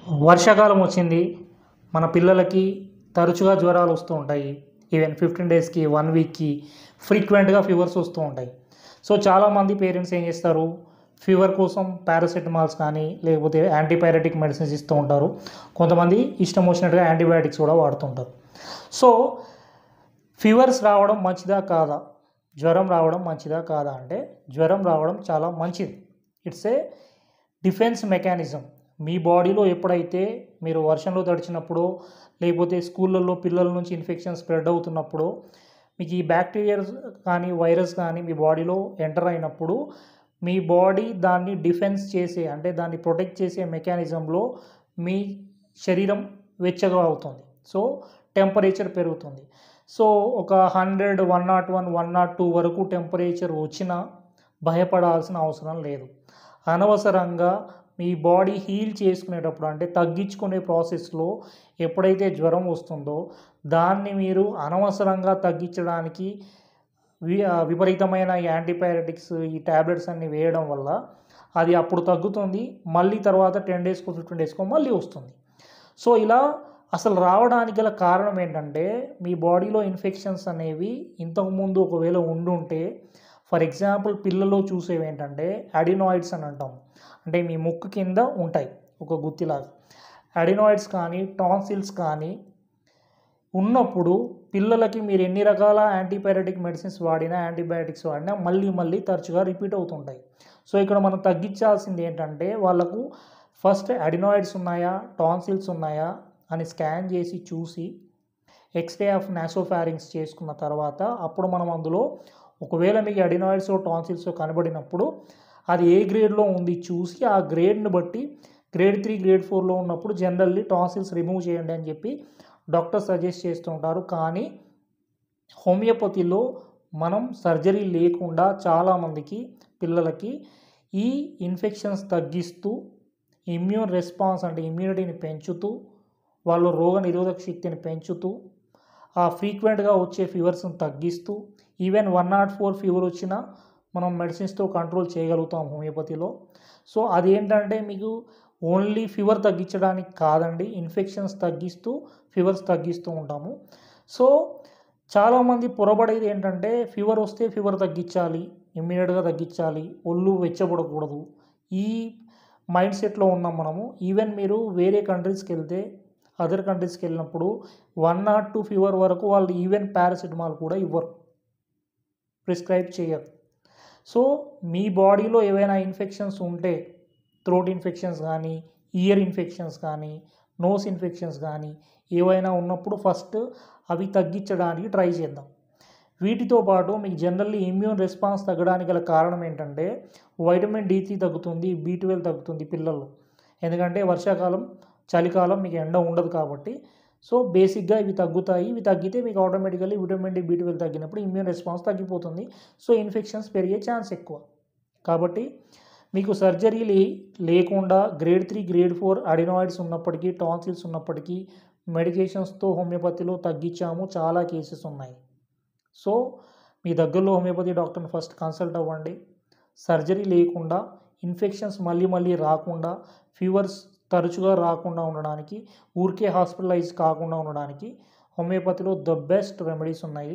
వర్షాకాలం వచ్చింది. మన పిల్లలకి తరచుగా జ్వరాలు వస్తూ ఉంటాయి. ఈవెన్ 15 డేస్‌కి, 1 వీక్‌కి ఫ్రీక్వెంట్‌గా ఫీవర్స్ వస్తూ ఉంటాయి. సో, చాలామంది పేరెంట్స్ ఏం చేస్తారు, ఫీవర్ కోసం పారాసెటమాల్స్ కానీ, లేకపోతే యాంటీపైరెటిక్ మెడిసిన్స్ ఇస్తూ ఉంటారు. కొంతమంది ఇష్టం వచ్చినట్టుగా యాంటీబయాటిక్స్ కూడా వాడుతుంటారు. సో, ఫీవర్స్ రావడం మంచిదా కాదా? జ్వరం రావడం మంచిదా కాదా అంటే, జ్వరం రావడం చాలా మంచిది. It's a defence mechanism. మీ బాడీలో ఎప్పుడైతే మీరు వర్షంలో తడిచినప్పుడో, లేకపోతే స్కూళ్ళల్లో పిల్లల నుంచి ఇన్ఫెక్షన్ స్ప్రెడ్ అవుతున్నప్పుడో, మీకు ఈ బ్యాక్టీరియాస్ కానీ, వైరస్ కానీ మీ బాడీలో ఎంటర్ అయినప్పుడు, మీ బాడీ దాన్ని డిఫెన్స్ చేసే, అంటే దాన్ని ప్రొటెక్ట్ చేసే మెకానిజంలో మీ శరీరం వెచ్చగా అవుతుంది. సో, టెంపరేచర్ పెరుగుతుంది. సో, ఒక 100, 101, 102 వరకు టెంపరేచర్ వచ్చినా భయపడాల్సిన అవసరం లేదు. అనవసరంగా మీ బాడీ హీల్ చేసుకునేటప్పుడు, అంటే తగ్గించుకునే ప్రాసెస్‌లో ఎప్పుడైతే జ్వరం వస్తుందో, దాన్ని మీరు అనవసరంగా తగ్గించడానికి విపరీతమైన యాంటీపైరెటిక్స్, ఈ టాబ్లెట్స్ అన్నీ వేయడం వల్ల అది అప్పుడు తగ్గుతుంది. మళ్ళీ తర్వాత 10 డేస్‌కో, 15 డేస్‌కో మళ్ళీ వస్తుంది. సో, ఇలా అసలు రావడానికి గల కారణం ఏంటంటే, మీ బాడీలో ఇన్ఫెక్షన్స్ అనేవి ఇంతకుముందు ఒకవేళ ఉండుంటే, ఫర్ ఎగ్జాంపుల్ పిల్లల్లో చూసేవేంటంటే అడినాయిడ్స్ అని అంటాం. అంటే మీ ముక్కు కింద ఉంటాయి ఒక గుత్తిలాగా. అడినాయిడ్స్ కానీ, టాన్సిల్స్ కానీ ఉన్నప్పుడు పిల్లలకి మీరు ఎన్ని రకాల యాంటీపైరెటిక్ మెడిసిన్స్ వాడినా, యాంటీబయాటిక్స్ వాడినా మళ్ళీ మళ్ళీ తరచుగా రిపీట్ అవుతుంటాయి. సో, ఇక్కడ మనం తగ్గించాల్సింది ఏంటంటే, వాళ్ళకు ఫస్ట్ అడినాయిడ్స్ ఉన్నాయా, టాన్సిల్స్ ఉన్నాయా అని స్కాన్ చేసి చూసి, ఎక్స్‌రే ఆఫ్ నాసోఫారింగ్స్ చేసుకున్న తర్వాత అప్పుడు మనం అందులో ఒకవేళ మీకు అడినాయిడ్సో, టాన్సిల్సో కనబడినప్పుడు అది ఏ గ్రేడ్‌లో ఉంది చూసి, ఆ గ్రేడ్‌ని బట్టి గ్రేడ్ 3, గ్రేడ్ 4లో ఉన్నప్పుడు జనరల్లీ టాన్సిల్స్ రిమూవ్ చేయండి అని చెప్పి డాక్టర్ సజెస్ట్ చేస్తూ ఉంటారు. కానీ హోమియోపతిలో మనం సర్జరీ లేకుండా చాలామందికి పిల్లలకి ఈ ఇన్ఫెక్షన్స్ తగ్గిస్తూ, ఇమ్యూన్ రెస్పాన్స్ అంటే ఇమ్యూనిటీని పెంచుతూ, వాళ్ళు రోగనిరోధక శక్తిని పెంచుతూ, ఆ ఫ్రీక్వెంట్‌గా వచ్చే ఫీవర్స్‌ని తగ్గిస్తూ, ఈవెన్ 104 ఫీవర్ వచ్చినా మనం మెడిసిన్స్‌తో కంట్రోల్ చేయగలుగుతాం హోమియోపతిలో. సో, అదేంటంటే మీకు ఓన్లీ ఫీవర్ తగ్గించడానికి కాదండి, ఇన్ఫెక్షన్స్ తగ్గిస్తూ, ఫీవర్స్ తగ్గిస్తూ ఉంటాము. సో, చాలామంది పొరబడేది ఏంటంటే, ఫీవర్ వస్తే ఫీవర్ తగ్గించాలి, ఇమ్మీడియేట్‌గా తగ్గించాలి, ఒళ్ళు వెచ్చబడకూడదు. ఈ మైండ్ సెట్‌లో ఉన్నాం మనము. ఈవెన్ మీరు వేరే కంట్రీస్‌కెళ్తే, అదర్ కంట్రీస్‌కెళ్ళినప్పుడు 102 ఫీవర్ వరకు వాళ్ళు ఈవెన్ పారాసెటమాల్ కూడా ఇవ్వరు. ప్రిస్క్రైబ్ చేయరు. సో, మీ బాడీలో ఏవైనా ఇన్ఫెక్షన్స్ ఉంటే, థ్రోట్ ఇన్ఫెక్షన్స్ కానీ, ఇయర్ ఇన్ఫెక్షన్స్ కానీ, నోస్ ఇన్ఫెక్షన్స్ కానీ ఏవైనా ఉన్నప్పుడు ఫస్ట్ అవి తగ్గించడానికి ట్రై చేద్దాం. వీటితో పాటు మీకు జనరల్లీ ఇమ్యూన్ రెస్పాన్స్ తగ్గడానికి గల కారణం ఏంటంటే, వైటమిన్ D3 తగ్గుతుంది, B12 తగ్గుతుంది పిల్లల్లో. ఎందుకంటే వర్షాకాలం, చలికాలం మీకు ఎండ ఉండదు కాబట్టి. సో, బేసిక్‌గా ఇవి తగ్గుతాయి. ఇవి తగ్గితే మీకు ఆటోమేటికల్లీ విటమిన్ D, B12 తగ్గినప్పుడు ఇమ్యూన్ రెస్పాన్స్ తగ్గిపోతుంది. సో, ఇన్ఫెక్షన్స్ పెరిగే ఛాన్స్ ఎక్కువ. కాబట్టి మీకు సర్జరీ లేకుండా గ్రేడ్ 3, గ్రేడ్ 4 అడినాయిడ్స్ ఉన్నప్పటికీ, టాన్సిల్స్ ఉన్నప్పటికీ మెడికేషన్స్‌తో హోమియోపతిలో తగ్గించాము. చాలా కేసెస్ ఉన్నాయి. సో, మీ దగ్గరలో హోమియోపతి డాక్టర్‌ని ఫస్ట్ కన్సల్ట్ అవ్వండి. సర్జరీ లేకుండా, ఇన్ఫెక్షన్స్ మళ్ళీ మళ్ళీ రాకుండా, ఫీవర్స్ తరచుగా రాకుండా ఉండడానికి, ఊరికే హాస్పిటలైజ్ కాకుండా ఉండడానికి హోమియోపతిలో ద బెస్ట్ రెమెడీస్ ఉన్నాయి.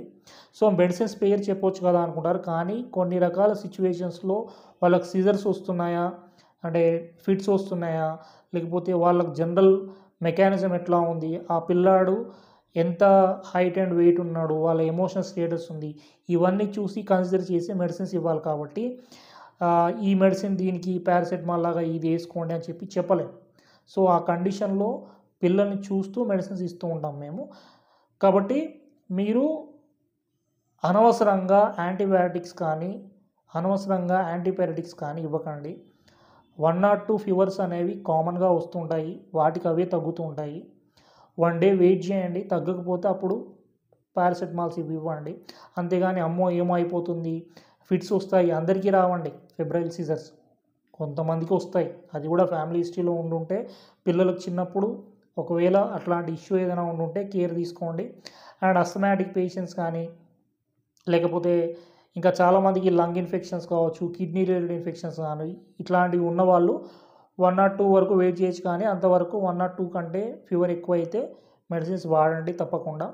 సో, మెడిసిన్స్ పేరు చెప్పొచ్చు కదా అనుకుంటారు. కానీ కొన్ని రకాల సిట్యుయేషన్స్‌లో వాళ్ళకి సీజర్స్ వస్తున్నాయా, అంటే ఫిట్స్ వస్తున్నాయా, లేకపోతే వాళ్ళకి జనరల్ మెకానిజం ఎట్లా ఉంది, ఆ పిల్లాడు ఎంత హైట్ అండ్ వెయిట్ ఉన్నాడు, వాళ్ళ ఎమోషనల్ స్టేటస్ ఉంది, ఇవన్నీ చూసి కన్సిడర్ చేసి మెడిసిన్స్ ఇవ్వాలి. కాబట్టి ఈ మెడిసిన్ దీనికి పారాసెటమాల్ లాగా ఇది వేసుకోండి అని చెప్పి చెప్పలేం. సో, ఆ కండిషన్‌లో పిల్లల్ని చూస్తూ మెడిసిన్స్ ఇస్తూ ఉంటాం మేము. కాబట్టి మీరు అనవసరంగా యాంటీబయాటిక్స్ కానీ, అనవసరంగా యాంటీపైరెటిక్స్ కానీ ఇవ్వకండి. 102 ఫీవర్స్ అనేవి కామన్‌గా వస్తుంటాయి. వాటికి అవే తగ్గుతూ ఉంటాయి. 1 డే వెయిట్ చేయండి. తగ్గకపోతే అప్పుడు పారాసెటమాల్స్ ఇవి ఇవ్వండి. అంతేగాని అమ్మో ఏమో అయిపోతుంది, ఫిట్స్ వస్తాయి, అందరికీ రావండి ఫెబ్రైల్ సీజర్స్. కొంతమందికి వస్తాయి. అది కూడా ఫ్యామిలీ హిస్టరీలో ఉండుంటే, పిల్లలకు చిన్నప్పుడు ఒకవేళ అట్లాంటి ఇష్యూ ఏదైనా ఉండుంటే కేర్ తీసుకోండి. అండ్ అస్థమాటిక్ పేషెంట్స్ కానీ, లేకపోతే ఇంకా చాలామందికి లంగ్ ఇన్ఫెక్షన్స్ కావచ్చు, కిడ్నీ రిలేటెడ్ ఇన్ఫెక్షన్స్ కానీ ఇట్లాంటివి ఉన్నవాళ్ళు 1 or 2 వరకు వెయిట్ చేయొచ్చు, కానీ అంతవరకు 1 or 2 కంటే ఫీవర్ ఎక్కువ అయితే మెడిసిన్స్ వాడండి తప్పకుండా.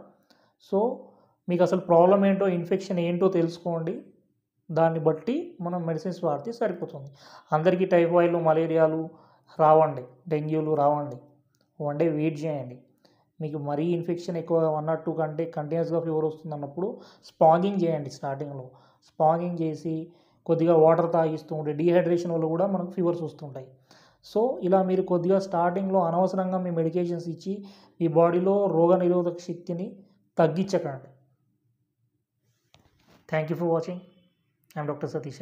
సో మీకు అసలు ప్రాబ్లం ఏంటో, ఇన్ఫెక్షన్ ఏంటో తెలుసుకోండి. దాన్ని బట్టి మనం మెడిసిన్స్ వాడితే సరిపోతుంది. అందరికీ టైఫాయిడ్లు, మలేరియాలు రావండి, డెంగ్యూలు రావండి. 1 డే వెయిట్ చేయండి. మీకు మరీ ఇన్ఫెక్షన్ ఎక్కువ 1 or 2 కంటే కంటిన్యూస్గా ఫీవర్ వస్తుంది అన్నప్పుడు స్పాంజింగ్ చేయండి. స్టార్టింగ్లో స్పాంజింగ్ చేసి కొద్దిగా వాటర్ తాగిస్తూ ఉంటే, డీహైడ్రేషన్ వల్ల కూడా మనకు ఫీవర్స్ వస్తుంటాయి. సో ఇలా మీరు కొద్దిగా స్టార్టింగ్లో అనవసరంగా మీ మెడికేషన్స్ ఇచ్చి మీ బాడీలో రోగనిరోధక శక్తిని తగ్గించకండి. Thank you for watching. I'm doctor Satish.